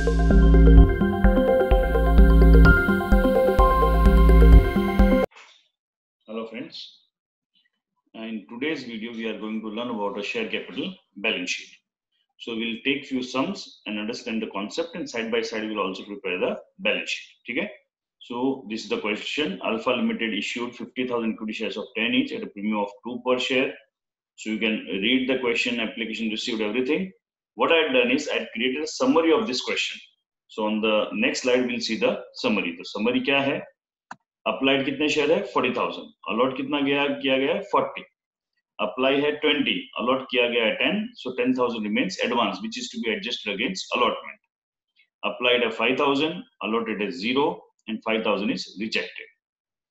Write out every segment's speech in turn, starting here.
Hello friends, in today's video we are going to learn about a share capital balance sheet. So we'll take few sums and understand the concept, and side by side we'll also prepare the balance sheet. Okay? So this is the question. Alpha Limited issued 50,000 equity shares of 10 each at a premium of 2 per share. So you can read the question, application received, everything. What I had done is I had created a summary of this question. So on the next slide we'll see the summary. The summary क्या है? Applied कितने share है 40,000, allot कितना किया गया है 40, apply है 20, allot किया गया है 10, so 10,000 remains advance which is to be adjusted against allotment. Applied है 5,000, allotted है 0 and 5,000 is rejected.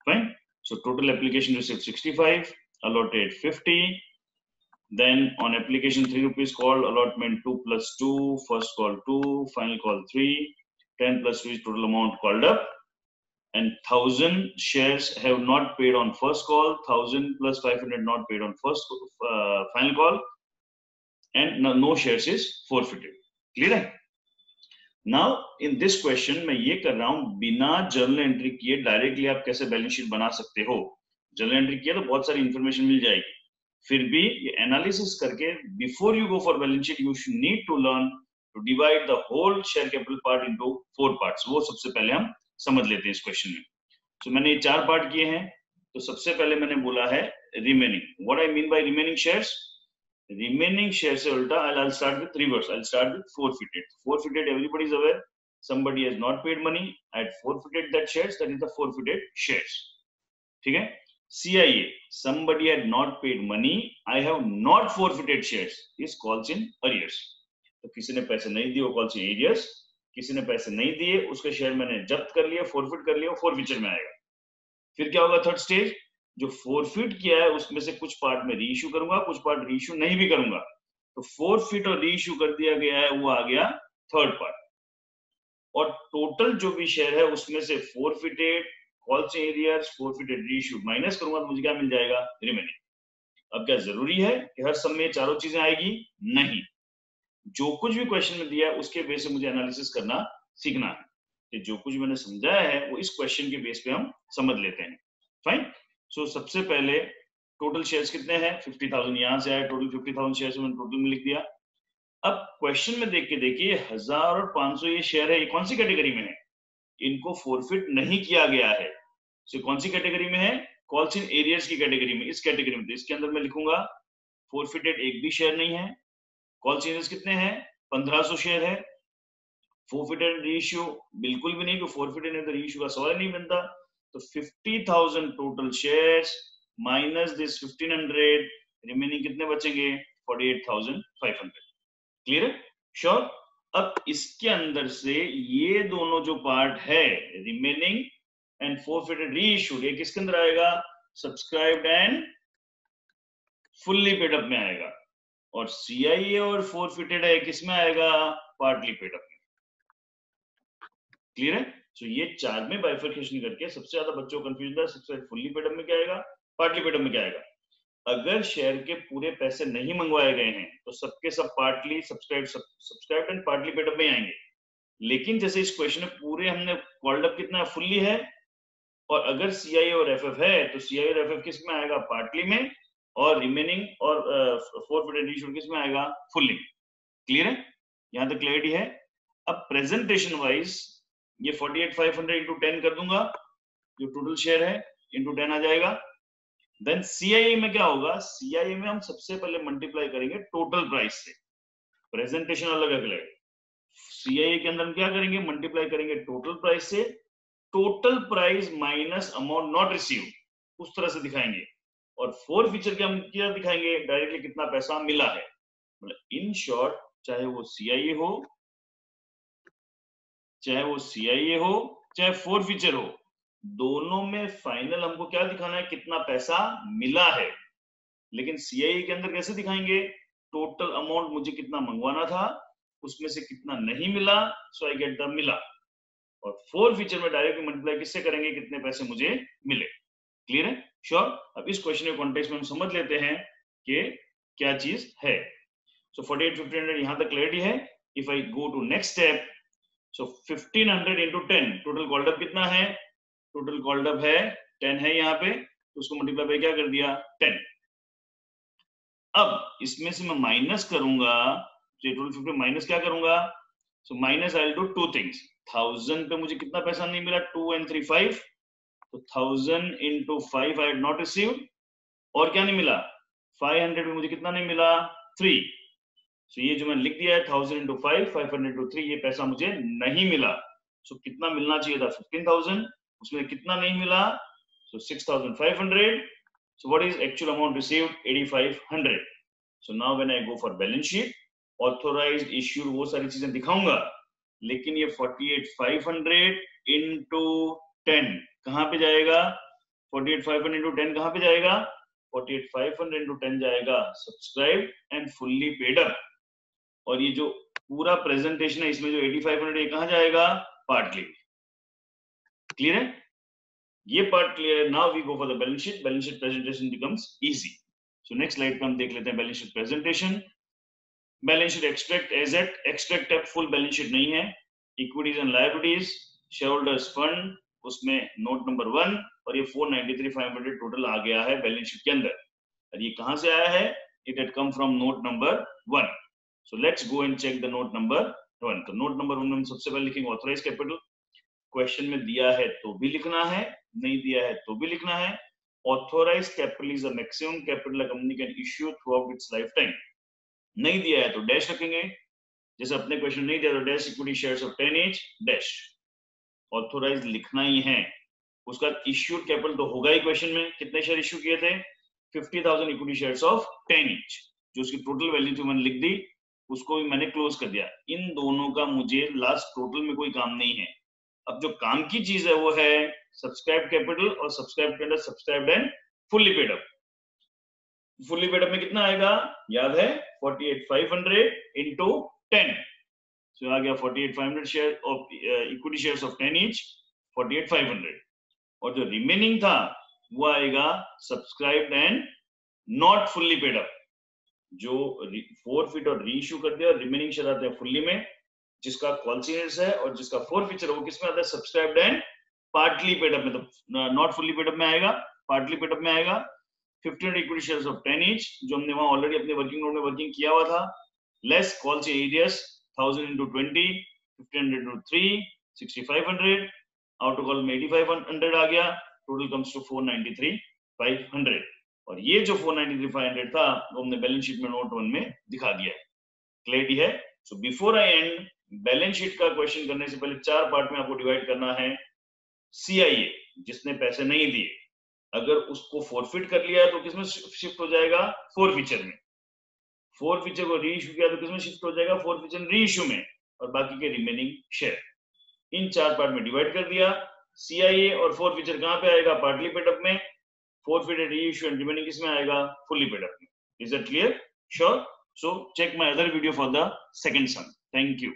Fine. So total application received 65, allotted 50. Then on application 3 rupees called, allotment 2 plus 2, first call 2, final call 3, 10 plus 2 is total amount called up. And 1,000 shares have not paid on first call, 1,000 plus 500 not paid on first final call, and no shares is forfeited. Clear है? Now in this question मैं ये कर रहा हूँ बिना journal entry किए directly आप कैसे बैलेंस शीट बना सकते हो. जर्नल एंट्री किया तो बहुत सारी इंफॉर्मेशन मिल जाएगी, फिर भी ये एनालिसिस करके before you go for balance sheet you should need to learn to divide the whole share capital part into 4 parts. वो सबसे पहले हम समझ लेते हैं इस क्वेश्चन में. तो मैंने ये 4 पार्ट किए हैं. तो सबसे पहले मैंने बोला है remaining. What I mean by remaining shares? Remaining share से उल्टा I'll start with reverse. I'll start with forfeited. Forfeited, everybody is aware. Somebody has not paid money. I had forfeited that shares. That is the forfeited shares. ठीक है? CIA, somebody had not paid money. I have not forfeited shares. This calls in arrears. तो किसी ने पैसे नहीं दिए वो calls in arrears. किसी ने पैसे नहीं दिए उसके शेयर मैंने जब्त कर लिया, फॉरफिट कर लिया, फॉरफीचर में आएगा. फिर क्या होगा? थर्ड स्टेज, जो फॉरफिट किया है उसमें से कुछ पार्ट में रीइश्यू करूंगा, कुछ पार्ट रीइश्यू नहीं भी करूंगा. तो फॉरफिट और रीइश्यू कर दिया गया है वो आ गया थर्ड पार्ट. और टोटल जो भी शेयर है उसमें से forfeited, calls in arrears, forfeited, reissue minus करूंगा तो मुझे क्या मिल जाएगा? रिमेनिंग. अब क्या जरूरी है कि हर सम में चारों चीजें आएगी? नहीं. जो कुछ भी क्वेश्चन में दिया है उसके बेस से मुझे एनालिसिस करना सीखना है कि जो कुछ मैंने समझाया है वो इस क्वेश्चन के बेस पे हम समझ लेते हैं. फाइन. सो सबसे पहले टोटल शेयर्स कितने हैं? 50,000 यहां से आया. टोटल 50,000 शेयर्स मैंने टोटल में लिख दिया. अब क्वेश्चन में देख के देखिए 1000 और 500 ये शेयर है, ये कौन सी कैटेगरी में है? इनको फॉरफिट नहीं किया गया है. सो कौन सी कैटेगरी में है? कॉल्स इन एरियर्स की कैटेगरी में. इस कैटेगरी में तो इसके अंदर मैं लिखूंगा फॉरफिटेड एक भी शेयर नहीं है. कॉल्स इन कितने हैं? 1500 शेयर है. फॉरफिटेड रीइश्यू बिल्कुल भी नहीं, तो फॉरफिटेड है तो रीइश्यू का सवाल नहीं बनता. तो 50,000 total shares minus this 1500, remaining कितने बचेंगे? 48,500. क्लियर है? श्योर. अब इसके अंदर से ये दोनों जो पार्ट है रिमेनिंग एंड फॉरफिटेड रीइश्यूड, ये किसके अंदर आएगा? Subscribed and fully paid up में आएगा. और CIA और फॉरफिटेड है किसमें आएगा? पार्टली पेड अप में. क्लियर है? सो ये 4 में बाइफरकेशन करके सबसे ज्यादा बच्चों को कंफ्यूजन है. सबसे फुल्ली पेड अप में क्या आएगा? पार्टली पेड अप में क्या आएगा? अगर शेयर के पूरे पैसे नहीं मंगवाए गए हैं तो सबके सब partly subscribed and partly paid up में आएंगे. लेकिन जैसे इस क्वेश्चन में पूरे हमने कॉल्ड अप कितना है? फुल्ली है. और अगर CIA और FF है तो CIA और FF किस में आएगा? पार्टली में. और रिमेनिंग और फॉरफिटेड रीइश्यूड किस में आएगा? फुल्ली. क्लियर है? यहां तक क्लियरिटी है? अब प्रेजेंटेशन वाइज ये 48,500 इंटू 10 कर दूंगा, जो टोटल शेयर है इंटू 10 आ जाएगा. देन CIA में क्या होगा? CIA में हम सबसे पहले मल्टीप्लाई करेंगे टोटल प्राइस से. प्रेजेंटेशन अलग अलग है. CIA के अंदर हम क्या करेंगे? मल्टीप्लाई करेंगे टोटल प्राइस से. Total price minus amount not receive, उस तरह से दिखाएंगे. और फॉरफीचर के हम क्या दिखाएंगे? डायरेक्टली कितना पैसा मिला है. मतलब इन शॉर्ट चाहे वो CIA हो, चाहे फॉरफीचर हो, दोनों में फाइनल हमको क्या दिखाना है? कितना पैसा मिला है. लेकिन CIA के अंदर कैसे दिखाएंगे? टोटल अमाउंट मुझे कितना मंगवाना था उसमें से कितना नहीं मिला, सो आई गेट द मिला. और फॉरफीचर में डायरेक्टली मल्टीप्लाई किससे करेंगे? कितने पैसे मुझे मिले. क्लियर है? श्योर. अब इस क्वेश्चन के कॉन्टेक्स्ट में हम समझ लेते हैं कि क्या चीज है. सो 48,500 यहां तक क्लियरिटी है. If I go to next step, so 1500 into 10, total called up कितना है? टोटल कॉल्ड अप है 10 है यहाँ पे, तो उसको मल्टीप्लाई बाय क्या कर दिया? 10। अब इसमें से मैं माइनस करूंगा, तो टोटल 50 माइनस क्या करूंगा? So minus I will do two things. 1000 पे मुझे कितना पैसा नहीं मिला? 2 and 3 5, तो 1000 into 5 I had not received. और क्या नहीं मिला? 500 में मुझे कितना नहीं मिला? 3। सो ये जो मैंने लिख दिया है 1000 into 5, 500 into 3, ये पैसा मुझे नहीं मिला। सो कितना मिलना चाहिए था? 15,000, उसमें कितना नहीं मिला? So 6,500। So what is actual amount received? 8,500। So now when I go for balance sheet, authorised issued वो सारी चीजें दिखाऊंगा, लेकिन ये 48,500 into 10 कहां पे जाएगा? 48,500 into 10 कहां पे जाएगा? 48,500 into 10 जाएगा subscribe and fully paid up. और ये जो पूरा प्रेजेंटेशन है इसमें जो 8,500 ये कहां जाएगा? पार्टली। क्लियर है? ये पार्ट क्लियर है। Now we go for the balance sheet. Balance sheet presentation becomes easy. So next slide पे हम देख लेते हैं balance sheet presentation. Balance sheet extract asset, extract है, फुल बैलेंस शीट नहीं है। Equities and liabilities, share holders fund, उसमें note number 1 और ये 493,500 टोटल आ गया है बैलेंस शीट के अंदर। और ये कहां से आया है? It had come from note number 1। So let's go and check the note number 1। तो नोट नंबर 1 में हम सबसे पहले लिखेंगे ऑथराइज कैपिटल। क्वेश्चन में दिया है तो भी लिखना है, नहीं दिया है तो भी लिखना है। Authorise capital is the maximum capital a company can issue throughout its lifetime. नहीं दिया है तो डैश रखेंगे, जैसे अपने क्वेश्चन नहीं दिया तो dash equity shares of 10 each dash. Authorise लिखना ही है। उसका इश्यूड कैपिटल तो होगा ही, क्वेश्चन में कितने शेयर इश्यू किए थे? 50,000 इक्विटी शेयर्स ऑफ 10 each, जो उसकी टोटल वैल्यू थी मैंने लिख दी, उसको भी मैंने क्लोज कर दिया। इन दोनों का मुझे लास्ट टोटल में कोई काम नहीं है। अब जो काम की चीज है वो है सब्सक्राइब कैपिटल, और सब्सक्राइब के अंदर subscribed and fully paid up. Fully paid up में कितना आएगा? याद है 48,500 into 10। सो आ गया 48,500 share of equity shares of 10 each, 48,500। और जो रिमेनिंग था वो आएगा subscribed and not fully paid up, जो फोरफिट और रीइश्यू कर दिया। रिमेनिंग शेयर आते हैं फुल्ली में, जिसका कॉल सीनियर्स है, और जिसका फोरफिचर है वो किसमें आता है? Subscribed and partly paid up में। तो नॉट फुल्ली पेड अप में आएगा, पार्टली पेड अप में आएगा। 1500 इक्विटी शेयर्स ऑफ 10 each, जो हमने वहां ऑलरेडी अपने वर्किंग नोट में वर्किंग किया हुआ था, लेस कॉल से arrears 1000 into 20, 1500 into 3, 6,500, out call में 8,500 आ गया, टोटल कम्स टू 493,500। और ये जो 493,500 था वो हमने बैलेंस शीट में नोट 1 में दिखा दिया है। क्लियरिटी है? So before I and, balance sheet का क्वेश्चन करने से पहले 4 पार्ट में आपको डिवाइड करना है। सीआईए, जिसने पैसे नहीं दिए, अगर उसको फोरफिट कर लिया तो किसमें शिफ्ट हो जाएगा? फोरफिचर में। फोरफिचर को रीइश्यू किया तो किसमें शिफ्ट हो जाएगा? फोरफिचर रीइश्यू में। और बाकी के रिमेनिंग शेयर इन 4 पार्ट में डिवाइड कर दिया। सीआईए और फोरफिचर कहां पे आएगा? पार्टली पेड अप में। फोरफिट, रीइश्यू एंड रिमेनिंग किसमें आएगा? फुल्ली पेड अप में। Is that clear? Sure? So check my other video for the second sum. Thank you.